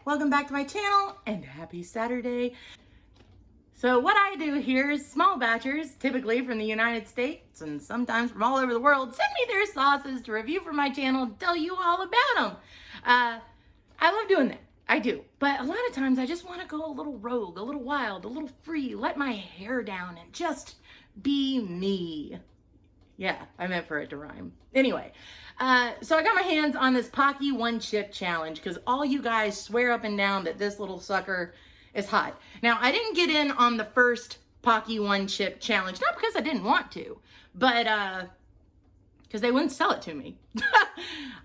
welcome back to my channel and happy Saturday. So what I do here is small batchers, typically from the United States and sometimes from all over the world, send me their sauces to review for my channel and tell you all about them. I love doing that. I do. But a lot of times I just want to go a little rogue, a little wild, a little free, let my hair down and just be me. Yeah, I meant for it to rhyme. Anyway, so I got my hands on this Paqui one chip challenge because all you guys swear up and down that this little sucker is hot. Now, I didn't get in on the first Paqui one chip challenge, not because I didn't want to, but because they wouldn't sell it to me.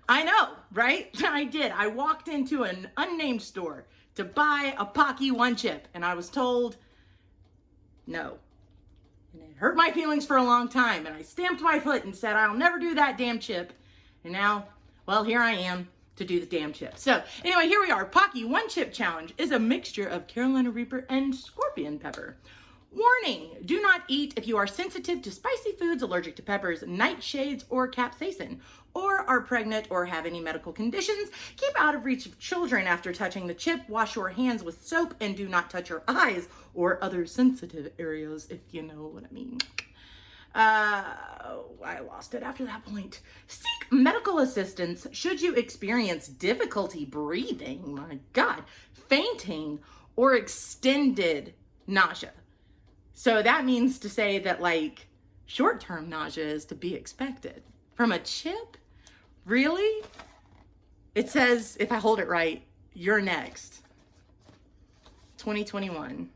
I know, right? I did. I walked into an unnamed store to buy a Paqui one chip, and I was told no. And it hurt my feelings for a long time, and I stamped my foot and said, I'll never do that damn chip. And now, well, here I am to do the damn chip. So anyway, here we are. Paqui one chip challenge is a mixture of Carolina Reaper and scorpion pepper. Warning, do not eat if you are sensitive to spicy foods, allergic to peppers, nightshades, or capsaicin, or are pregnant or have any medical conditions. Keep out of reach of children after touching the chip. Wash your hands with soap and do not touch your eyes or other sensitive areas, if you know what I mean. I lost it after that point. Seek medical assistance should you experience difficulty breathing, my God, fainting, or extended nausea. So that means to say that like short-term nausea is to be expected. From a chip? Really? It says, if I hold it right, you're next. 2021.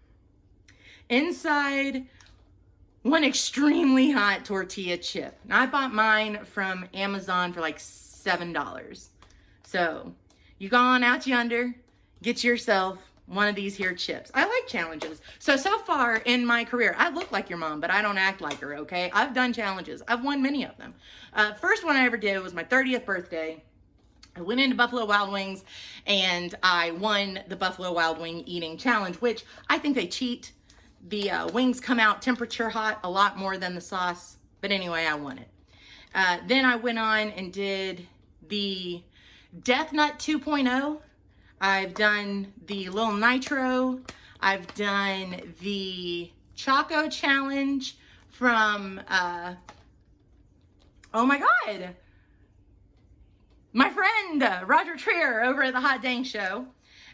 Inside one extremely hot tortilla chip. Now, I bought mine from Amazon for like $7. So you go on out yonder, get yourself one of these here chips. I like challenges. So far in my career, I look like your mom, but I don't act like her, okay? I've done challenges. I've won many of them. First one I ever did was my 30th birthday. I went into Buffalo Wild Wings and I won the Buffalo Wild Wing eating challenge, which I think they cheat. The wings come out temperature hot a lot more than the sauce. But anyway, I won it. Then I went on and did the Death Nut 2.0. I've done the Little Nitro. I've done the Choco Challenge from, oh my God, my friend Roger Trier over at the Hot Dang Show.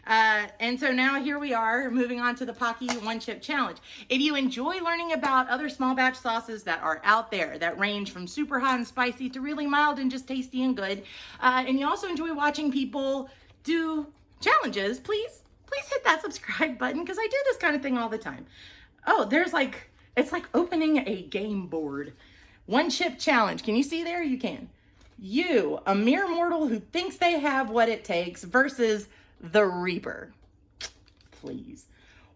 And so now here we are moving on to the Paqui one chip challenge. If you enjoy learning about other small batch sauces that are out there that range from super hot and spicy to really mild and just tasty and good, and you also enjoy watching people do challenges, please hit that subscribe button because I do this kind of thing all the time. Oh, there's like, it's like opening a game board. One chip challenge. Can you see there? You can. You, a mere mortal who thinks they have what it takes versus the Reaper. Please.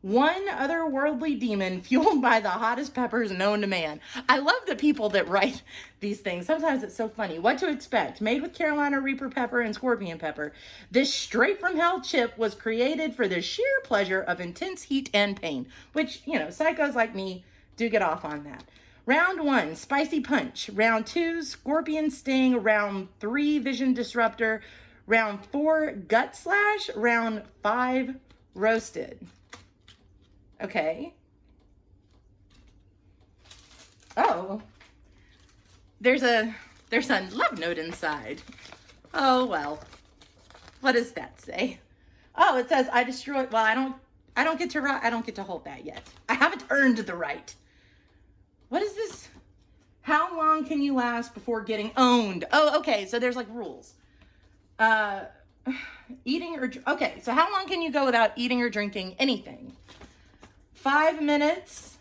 One otherworldly demon fueled by the hottest peppers known to man. I love the people that write these things. Sometimes it's so funny. What to expect? Made with Carolina Reaper pepper and scorpion pepper. This straight from hell chip was created for the sheer pleasure of intense heat and pain. Which, you know, psychos like me do get off on that. Round 1, spicy punch. Round 2, scorpion sting. Round 3, vision disruptor. Round 4, gut slash. Round 5, roasted. Okay. Oh, there's a love note inside. Oh, well, what does that say? Oh, it says I destroyed. Well, I don't get to hold that yet. I haven't earned the right. What is this? How long can you last before getting owned? Oh, okay. So there's like rules. Eating or, okay. So how long can you go without eating or drinking anything? 5 minutes,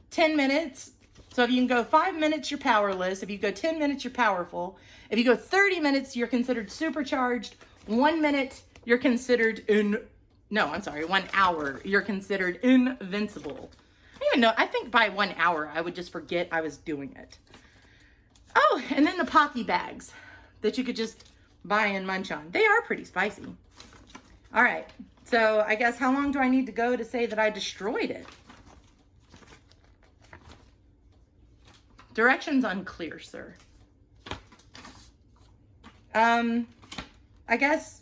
10 minutes. So if you can go 5 minutes, you're powerless. If you go 10 minutes, you're powerful. If you go 30 minutes, you're considered supercharged. 1 minute, you're considered 1 hour, you're considered invincible. I don't even know. I think by 1 hour, I would just forget I was doing it. Oh, and then the Paqui bags that you could just buy and munch on. They are pretty spicy. All right. So I guess how long do I need to go to say that I destroyed it? Directions unclear, sir. I guess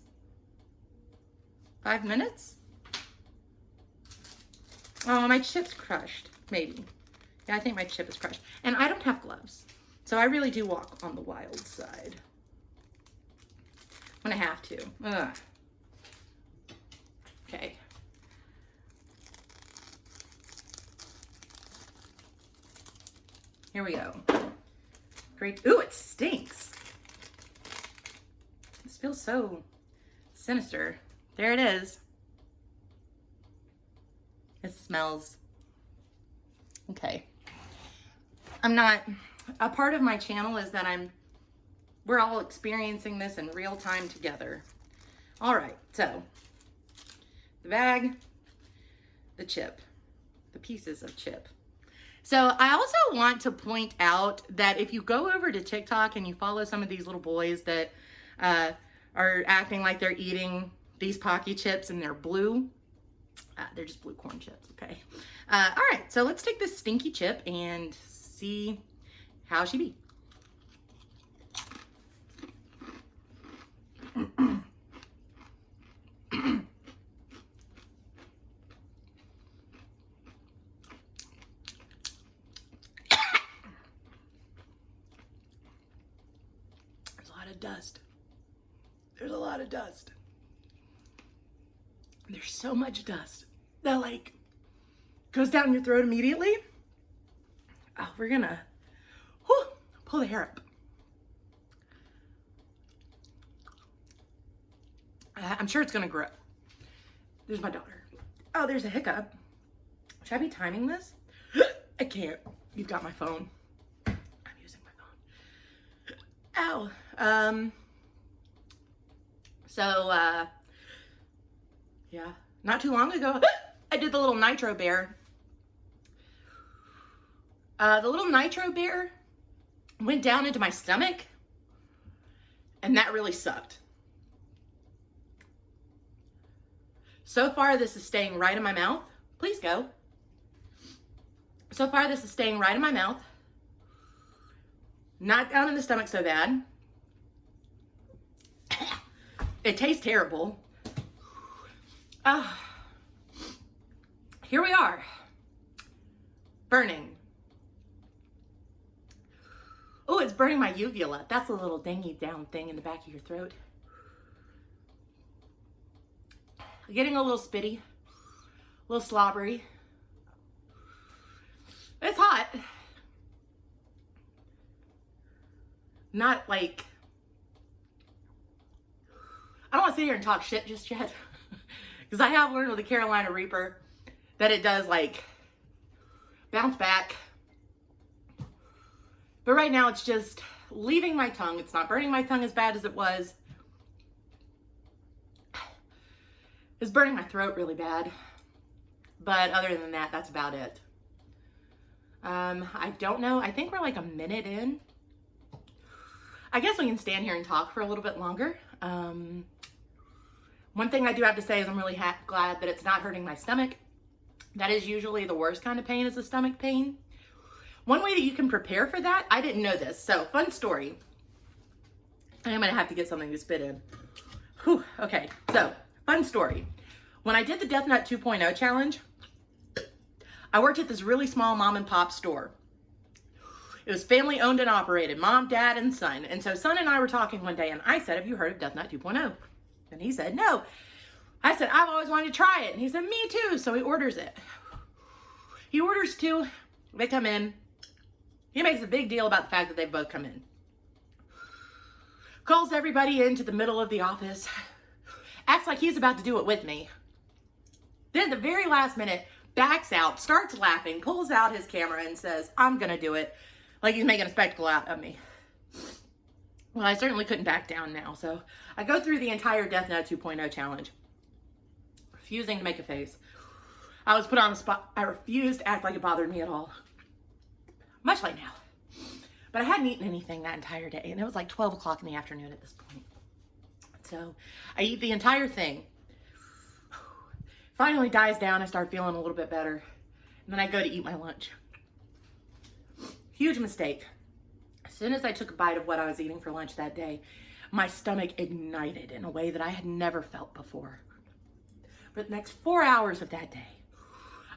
5 minutes? Oh, my chip's crushed, maybe. Yeah, I think my chip is crushed. And I don't have gloves, so I really do walk on the wild side when I have to. Ugh. Okay. Here we go. Great. Ooh, it stinks. This feels so sinister. There it is. It smells. Okay. A part of my channel is that we're all experiencing this in real time together. All right, so the bag, the chip, the pieces of chip. So I also want to point out that if you go over to TikTok and you follow some of these little boys that are acting like they're eating these Paqui chips and they're blue, they're just blue corn chips, okay? All right, so let's take this stinky chip and see how she be. There's a lot of dust. There's a lot of dust. There's so much dust that like goes down your throat immediately. Oh, we're gonna pull the hair up. I'm sure it's gonna grow. There's my daughter. Oh, there's a hiccup. Should I be timing this? I can't. You've got my phone. I'm using my phone. Ow. Yeah, not too long ago, I did the little nitro bear. The little nitro bear went down into my stomach, and that really sucked. So far, this is staying right in my mouth. Please go. So far, this is staying right in my mouth. Not down in the stomach so bad. It tastes terrible. Here we are. Burning. Oh, it's burning my uvula. That's a little dingy down thing in the back of your throat. Getting a little spitty, a little slobbery. It's hot. Not like, I don't want to sit here and talk shit just yet. Because I have learned with the Carolina Reaper that it does like bounce back. But right now it's just leaving my tongue. It's not burning my tongue as bad as it was. It's burning my throat really bad. But other than that, that's about it. I don't know. I think we're like a minute in. I guess we can stand here and talk for a little bit longer. One thing I do have to say is I'm really glad that it's not hurting my stomach. That is usually the worst kind of pain, is the stomach pain. One way that you can prepare for that, I didn't know this. So, fun story. I'm going to have to get something to spit in. Whew, okay, so, fun story. When I did the Death Nut 2.0 challenge, I worked at this really small mom and pop store. It was family owned and operated, mom, dad, and son. And so son and I were talking one day and I said, have you heard of Death Nut 2.0? And he said, no. I said, I've always wanted to try it. And he said, me too. So he orders it. He orders 2. They come in. He makes a big deal about the fact that they both come in. Calls everybody into the middle of the office. Acts like he's about to do it with me. Then at the very last minute, backs out, starts laughing, pulls out his camera and says, I'm going to do it. Like he's making a spectacle out of me. Well, I certainly couldn't back down now. So I go through the entire Death Nut 2.0 challenge, refusing to make a face. I was put on the spot. I refused to act like it bothered me at all. Much like now. But I hadn't eaten anything that entire day. And it was like 12 o'clock in the afternoon at this point. So I eat the entire thing. Finally dies down. I start feeling a little bit better. And then I go to eat my lunch. Huge mistake. As soon as I took a bite of what I was eating for lunch that day, my stomach ignited in a way that I had never felt before. For the next 4 hours of that day,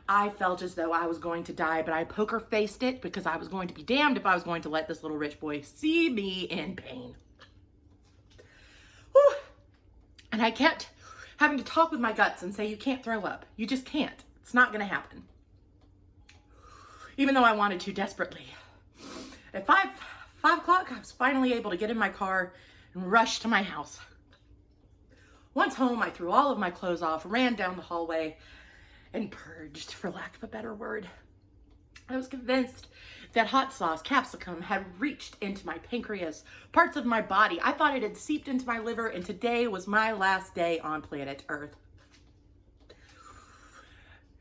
I felt as though I was going to die, but I poker faced it because I was going to be damned if I was going to let this little rich boy see me in pain. Whew. And I kept having to talk with my guts and say, you can't throw up. You just can't. It's not going to happen. Even though I wanted to desperately. At 5 o'clock, I was finally able to get in my car and rush to my house. Once home, I threw all of my clothes off, ran down the hallway, and purged, for lack of a better word. I was convinced that hot sauce, capsicum, had reached into my pancreas, parts of my body. I thought it had seeped into my liver, and today was my last day on planet Earth.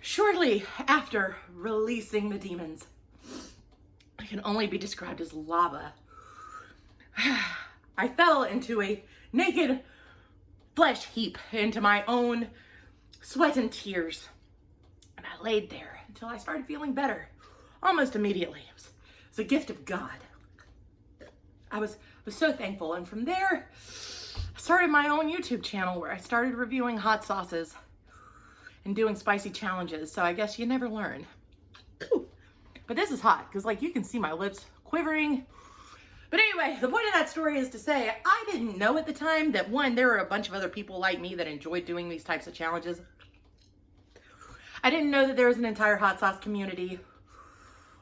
Shortly after releasing the demons, it can only be described as lava, I fell into a naked flesh heap into my own sweat and tears. And I laid there until I started feeling better, almost immediately. It was a gift of God. I was so thankful. And from there, I started my own YouTube channel where I started reviewing hot sauces and doing spicy challenges. So I guess you never learn. But this is hot because, like, you can see my lips quivering. But anyway, the point of that story is to say I didn't know at the time that, one, there were a bunch of other people like me that enjoyed doing these types of challenges. I didn't know that there was an entire hot sauce community.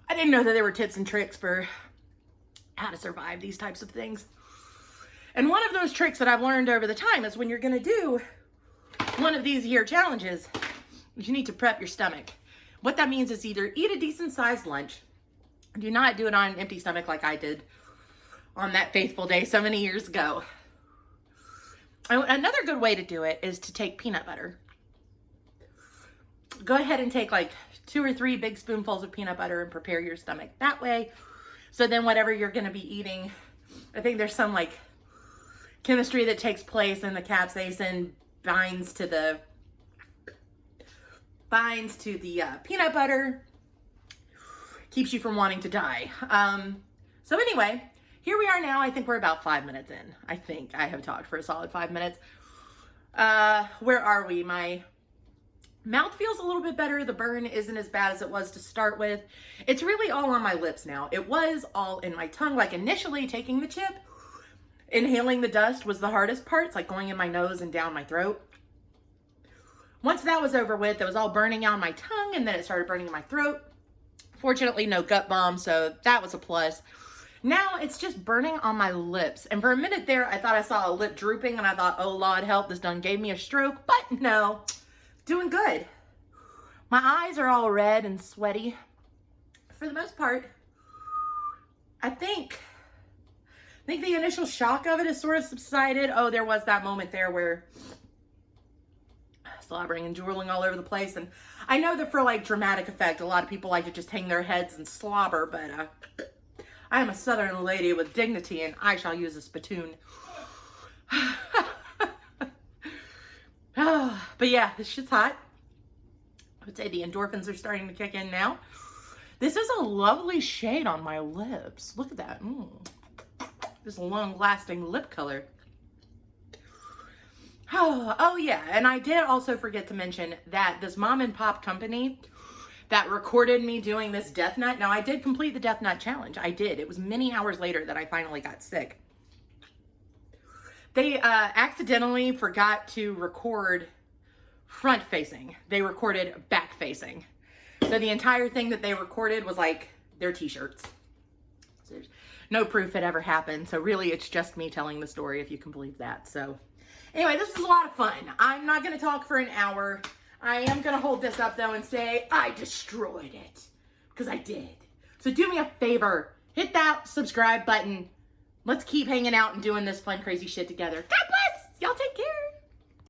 I didn't know that there were tips and tricks for how to survive these types of things. And one of those tricks that I've learned over the time is when you're going to do one of these here challenges, you need to prep your stomach. What that means is either eat a decent sized lunch. Do not do it on an empty stomach like I did on that faithful day so many years ago. Another good way to do it is to take peanut butter. Go ahead and take like 2 or 3 big spoonfuls of peanut butter and prepare your stomach that way. So then whatever you're going to be eating, I think there's some like chemistry that takes place and the capsaicin binds to the peanut butter, keeps you from wanting to die. So anyway, here we are now. I think we're about 5 minutes in. I think I have talked for a solid 5 minutes. Where are we? My mouth feels a little bit better. The burn isn't as bad as it was to start with. It's really all on my lips now. It was all in my tongue. Like initially taking the chip, inhaling the dust was the hardest part. It's like going in my nose and down my throat. Once that was over with, it was all burning on my tongue and then it started burning in my throat. Fortunately, no gut bomb, so that was a plus. Now it's just burning on my lips. And for a minute there, I thought I saw a lip drooping and I thought, oh Lord help, this done gave me a stroke. But no, doing good. My eyes are all red and sweaty. For the most part, I think the initial shock of it has sort of subsided. Oh, there was that moment there where slobbering and drooling all over the place. And I know that for like dramatic effect, a lot of people like to just hang their heads and slobber, but I am a Southern lady with dignity and I shall use a spittoon. But yeah, this shit's hot. I would say the endorphins are starting to kick in now. This is a lovely shade on my lips. Look at that. This long-lasting lip color. Oh yeah, and I did also forget to mention that this mom and pop company that recorded me doing this death nut. Now I did complete the death nut challenge. I did. It was many hours later that I finally got sick. They accidentally forgot to record front facing. They recorded back facing. So the entire thing that they recorded was like their t-shirts. So there's no proof it ever happened. So really it's just me telling the story, if you can believe that. So anyway, this was a lot of fun. I'm not going to talk for an hour. I am going to hold this up though and say I destroyed it, because I did. So do me a favor, hit that subscribe button. Let's keep hanging out and doing this fun, crazy shit together. God bless. Y'all take care.